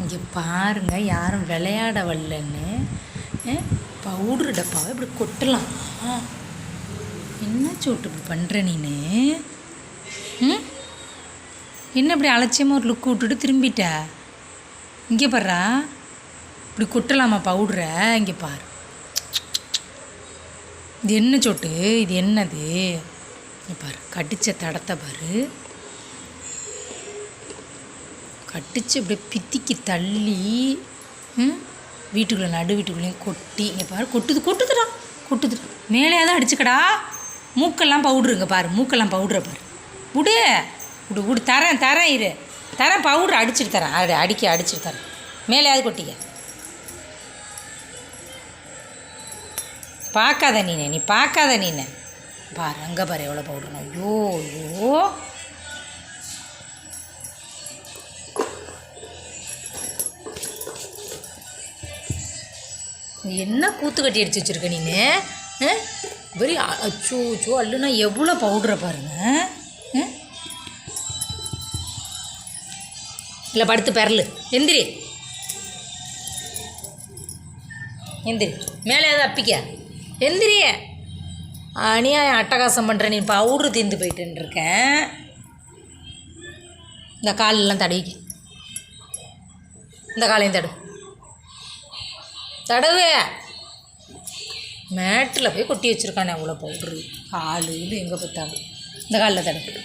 இங்கே பாருங்கள், யாரும் விளையாட வரலன்னு பவுட்ரு டப்பாவை இப்படி கொட்டலாம். என்ன சோட்டு இப்படி பண்ணுற நீனு? என்ன இப்படி அலட்சியமாக ஒரு லுக்கு விட்டுட்டு திரும்பிட்ட? இங்கே பாருறா, இப்படி கொட்டலாமா பவுட்ரை? இங்கே பாரு, இது என்ன சோட்டு? இது என்னது? இங்கே பாரு, கடித்த தடத்தை பாரு. கட்டிச்சு அப்படியே பித்திக்கு தள்ளி வீட்டுக்குள்ளே நடு வீட்டுக்குள்ளேயும் கொட்டி. இங்கே பாரு, கொட்டுதுடா. மேலே தான் அடிச்சுக்கடா. மூக்கெல்லாம் பவுட்ருங்க பாரு, மூக்கெல்லாம் பவுட்ரை பாரு. விடு தரேன் இரு தரேன், பவுட்ரு அடிச்சுட்டு தரேன். அடிச்சுட்டு தரேன். மேலேயாவது கொட்டிக்க. பார்க்காத நீ பார்க்காத நீனு. பாரு, அங்கே பாரு எவ்வளோ பவுட்ரு. ஐயோ என்ன கூத்து கட்டி அடிச்சு வச்சுருக்க நீனு? வெரி அச்சோ அல்லுனா எவ்வளோ பவுட்ரை பாருங்க. இல்லை படுத்து பெறலு. எந்திரி மேலே ஏதாவது அப்பிக்க. எந்திரி. அநியாயம் அட்டகாசம் பண்ணுற நீ. பவுட்ரு தீர்ந்து போயிட்டுன்னு இருக்கேன். இந்த காலெல்லாம் தடவிக்க. இந்த காலையும் தடவு. மேட்டில் போய் கொட்டி வச்சுருக்கானே அவ்வளோ பவுட்ரு. காலு இது எங்கே பார்த்தாலும். இந்த காலில் தடவு.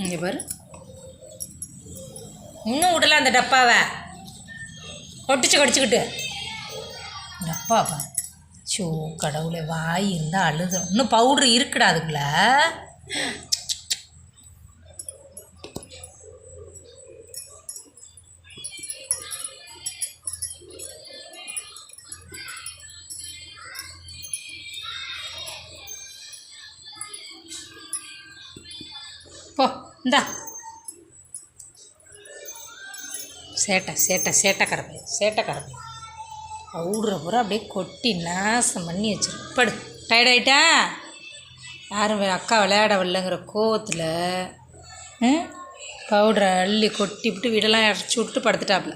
இங்கே பாரு, இன்னும் விடல அந்த டப்பாவை. கடிச்சுக்கிட்டு டப்பா பாரு. சோ கடவுளை, வாய் இருந்தால் அழுதும். இன்னும் பவுட்ரு இருக்குடா அதுக்குள்ள. போ இந்தா. சேட்டை கரப்பை பவுட்ரை பூரா அப்படியே கொட்டி நாசம் பண்ணி வச்சிருக்கு. படு. டயர்டாயிட்டா? யாரும் அக்கா விளையாட வரலங்கிற கோவத்தில் பவுட்ரை அள்ளி கொட்டி விட்டு வீடெல்லாம் இறச்சி விட்டு படுத்துட்டாப்புல.